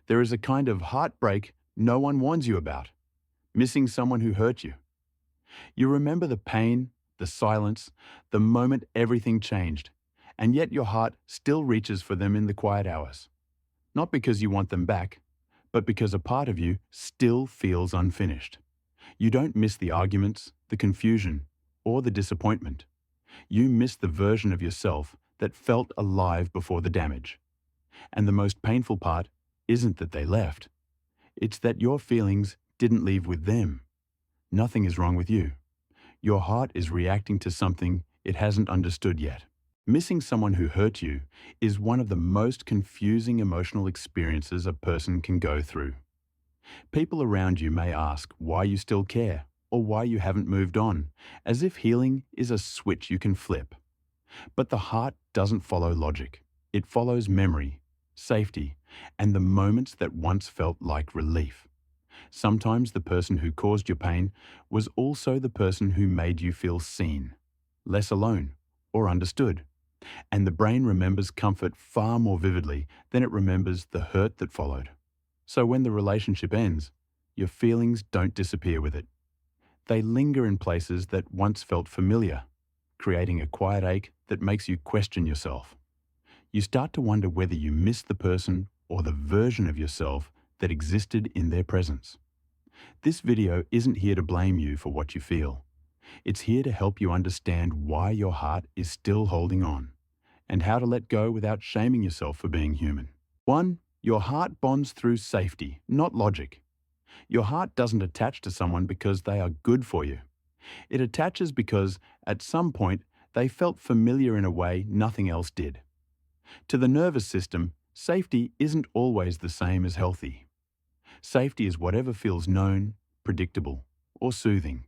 There is a kind of heartbreak no one warns you about, missing someone who hurt you. You remember the pain, the silence, the moment everything changed, and yet your heart still reaches for them in the quiet hours. Not because you want them back, but because a part of you still feels unfinished. You don't miss the arguments, the confusion, or the disappointment. You miss the version of yourself that felt alive before the damage. And the most painful part isn't that they left. It's that your feelings didn't leave with them. Nothing is wrong with you. Your heart is reacting to something it hasn't understood yet. Missing someone who hurt you is one of the most confusing emotional experiences a person can go through. People around you may ask why you still care or why you haven't moved on, as if healing is a switch you can flip. But the heart doesn't follow logic. It follows memory, safety, and the moments that once felt like relief. Sometimes the person who caused your pain was also the person who made you feel seen, less alone, or understood. And the brain remembers comfort far more vividly than it remembers the hurt that followed. So when the relationship ends, your feelings don't disappear with it. They linger in places that once felt familiar, creating a quiet ache that makes you question yourself. You start to wonder whether you miss the person or the version of yourself that existed in their presence. This video isn't here to blame you for what you feel. It's here to help you understand why your heart is still holding on and how to let go without shaming yourself for being human. 1. Your heart bonds through safety, not logic. Your heart doesn't attach to someone because they are good for you. It attaches because, at some point, they felt familiar in a way nothing else did. To the nervous system, safety isn't always the same as healthy. Safety is whatever feels known, predictable, or soothing,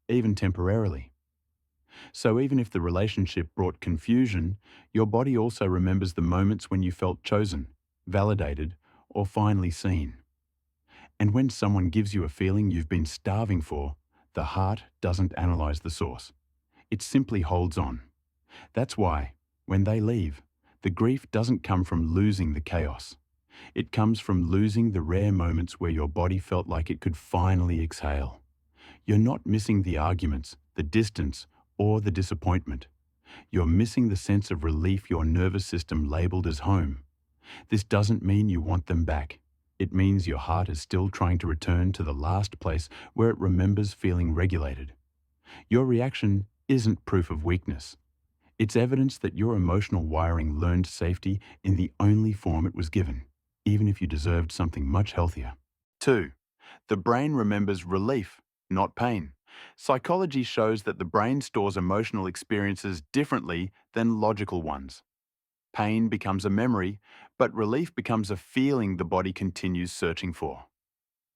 even temporarily. So even if the relationship brought confusion, your body also remembers the moments when you felt chosen, validated, or finally seen. And when someone gives you a feeling you've been starving for, the heart doesn't analyze the source. It simply holds on. That's why, when they leave, the grief doesn't come from losing the chaos. It comes from losing the rare moments where your body felt like it could finally exhale. You're not missing the arguments, the distance, or the disappointment. You're missing the sense of relief your nervous system labeled as home. This doesn't mean you want them back. It means your heart is still trying to return to the last place where it remembers feeling regulated. Your reaction isn't proof of weakness. It's evidence that your emotional wiring learned safety in the only form it was given, even if you deserved something much healthier. 2. The brain remembers relief, not pain. Psychology shows that the brain stores emotional experiences differently than logical ones. Pain becomes a memory, but relief becomes a feeling the body continues searching for.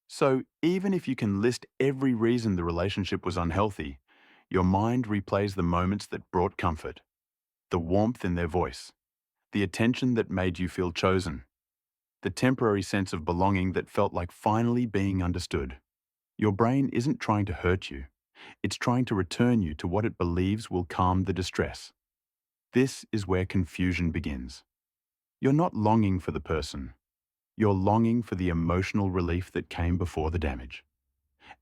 So even if you can list every reason the relationship was unhealthy, your mind replays the moments that brought comfort, the warmth in their voice, the attention that made you feel chosen, the temporary sense of belonging that felt like finally being understood. Your brain isn't trying to hurt you. It's trying to return you to what it believes will calm the distress. This is where confusion begins. You're not longing for the person. You're longing for the emotional relief that came before the damage.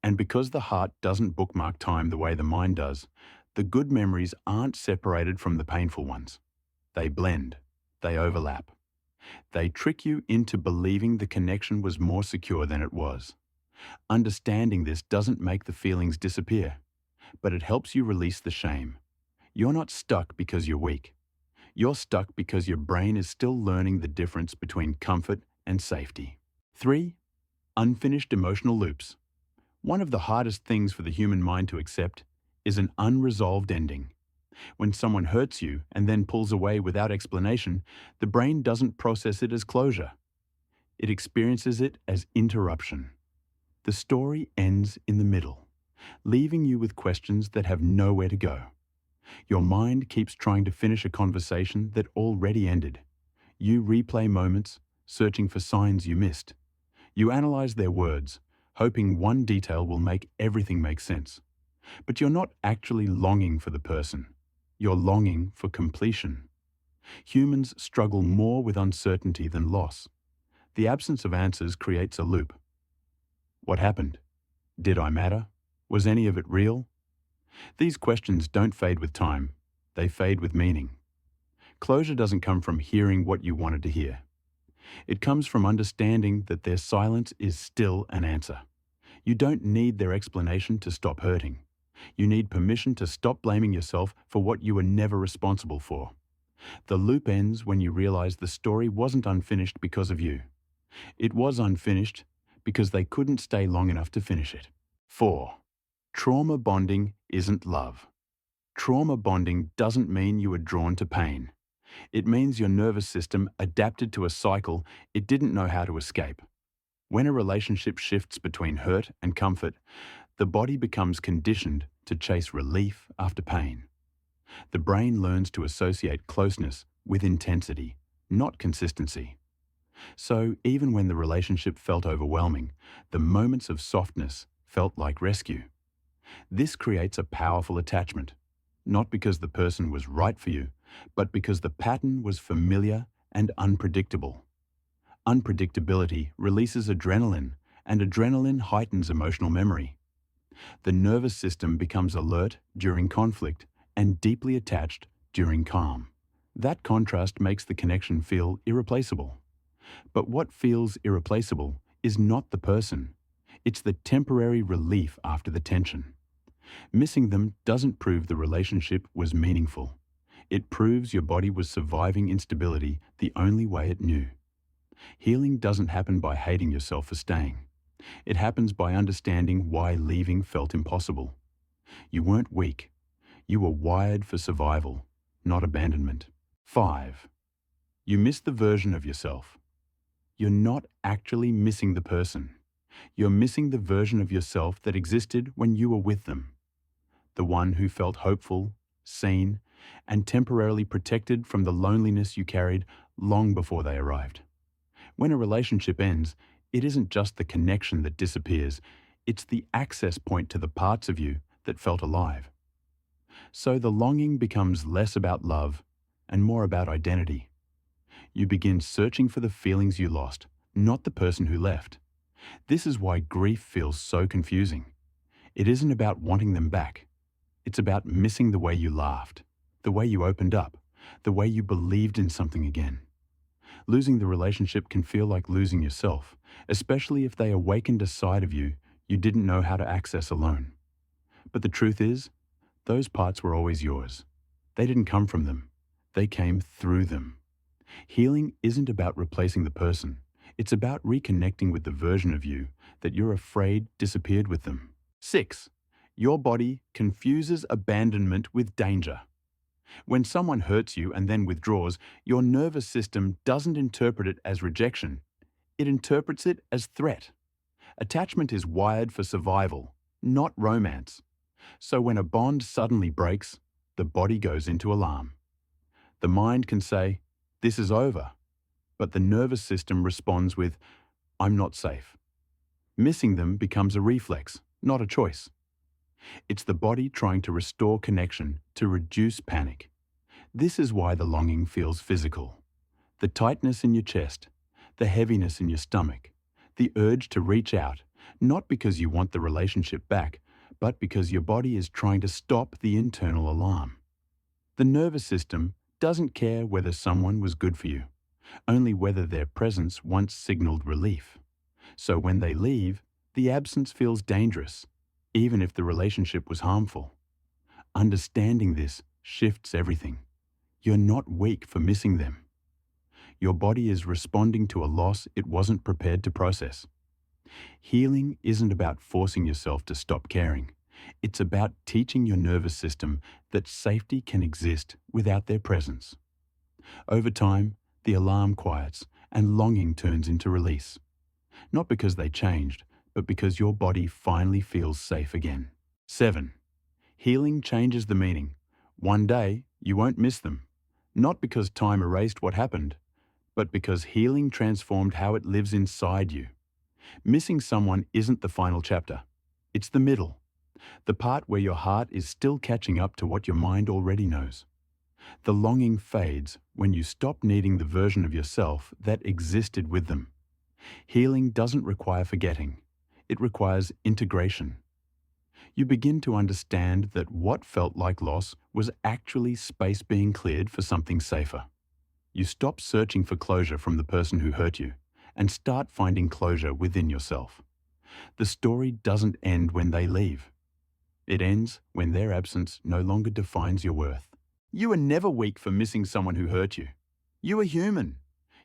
And because the heart doesn't bookmark time the way the mind does, the good memories aren't separated from the painful ones. They blend. They overlap. They trick you into believing the connection was more secure than it was. Understanding this doesn't make the feelings disappear, but it helps you release the shame. You're not stuck because you're weak. You're stuck because your brain is still learning the difference between comfort and safety. 3. Unfinished emotional loops. One of the hardest things for the human mind to accept is an unresolved ending. When someone hurts you and then pulls away without explanation, the brain doesn't process it as closure. It experiences it as interruption. The story ends in the middle, leaving you with questions that have nowhere to go. Your mind keeps trying to finish a conversation that already ended. You replay moments, searching for signs you missed. You analyze their words, hoping one detail will make everything make sense. But you're not actually longing for the person. You're longing for completion. Humans struggle more with uncertainty than loss. The absence of answers creates a loop. What happened? Did I matter? Was any of it real? These questions don't fade with time. They fade with meaning. Closure doesn't come from hearing what you wanted to hear. It comes from understanding that their silence is still an answer. You don't need their explanation to stop hurting. You need permission to stop blaming yourself for what you were never responsible for. The loop ends when you realize the story wasn't unfinished because of you. It was unfinished because they couldn't stay long enough to finish it. 4. Trauma bonding isn't love. Trauma bonding doesn't mean you were drawn to pain. It means your nervous system adapted to a cycle it didn't know how to escape. When a relationship shifts between hurt and comfort, the body becomes conditioned to chase relief after pain. The brain learns to associate closeness with intensity, not consistency. So even when the relationship felt overwhelming, the moments of softness felt like rescue. This creates a powerful attachment, not because the person was right for you, but because the pattern was familiar and unpredictable. Unpredictability releases adrenaline, and adrenaline heightens emotional memory. The nervous system becomes alert during conflict and deeply attached during calm. That contrast makes the connection feel irreplaceable. But what feels irreplaceable is not the person. It's the temporary relief after the tension. Missing them doesn't prove the relationship was meaningful. It proves your body was surviving instability the only way it knew. Healing doesn't happen by hating yourself for staying. It happens by understanding why leaving felt impossible. You weren't weak. You were wired for survival, not abandonment. 5. You miss the version of yourself. You're not actually missing the person. You're missing the version of yourself that existed when you were with them. The one who felt hopeful, seen, and temporarily protected from the loneliness you carried long before they arrived. When a relationship ends, it isn't just the connection that disappears, it's the access point to the parts of you that felt alive. So the longing becomes less about love and more about identity. You begin searching for the feelings you lost, not the person who left. This is why grief feels so confusing. It isn't about wanting them back. It's about missing the way you laughed, the way you opened up, the way you believed in something again. Losing the relationship can feel like losing yourself, especially if they awakened a side of you you didn't know how to access alone. But the truth is, those parts were always yours. They didn't come from them. They came through them. Healing isn't about replacing the person. It's about reconnecting with the version of you that you're afraid disappeared with them. 6. Your body confuses abandonment with danger. When someone hurts you and then withdraws, your nervous system doesn't interpret it as rejection. It interprets it as threat. Attachment is wired for survival, not romance. So when a bond suddenly breaks, the body goes into alarm. The mind can say, "This is over," but the nervous system responds with, "I'm not safe." Missing them becomes a reflex, not a choice. It's the body trying to restore connection to reduce panic. This is why the longing feels physical. The tightness in your chest, the heaviness in your stomach, the urge to reach out, not because you want the relationship back, but because your body is trying to stop the internal alarm. The nervous system doesn't care whether someone was good for you, only whether their presence once signaled relief. So when they leave, the absence feels dangerous, even if the relationship was harmful. Understanding this shifts everything. You're not weak for missing them. Your body is responding to a loss it wasn't prepared to process. Healing isn't about forcing yourself to stop caring. It's about teaching your nervous system that safety can exist without their presence. Over time, the alarm quiets and longing turns into release. Not because they changed, but because your body finally feels safe again. 7. Healing changes the meaning. One day, you won't miss them. Not because time erased what happened, but because healing transformed how it lives inside you. Missing someone isn't the final chapter. It's the middle. The part where your heart is still catching up to what your mind already knows. The longing fades when you stop needing the version of yourself that existed with them. Healing doesn't require forgetting. It requires integration. You begin to understand that what felt like loss was actually space being cleared for something safer. You stop searching for closure from the person who hurt you and start finding closure within yourself. The story doesn't end when they leave. It ends when their absence no longer defines your worth. You were never weak for missing someone who hurt you. You were human.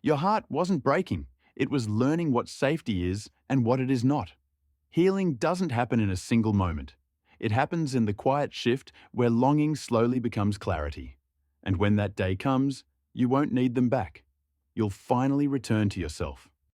Your heart wasn't breaking. It was learning what safety is and what it is not. Healing doesn't happen in a single moment. It happens in the quiet shift where longing slowly becomes clarity. And when that day comes, you won't need them back. You'll finally return to yourself.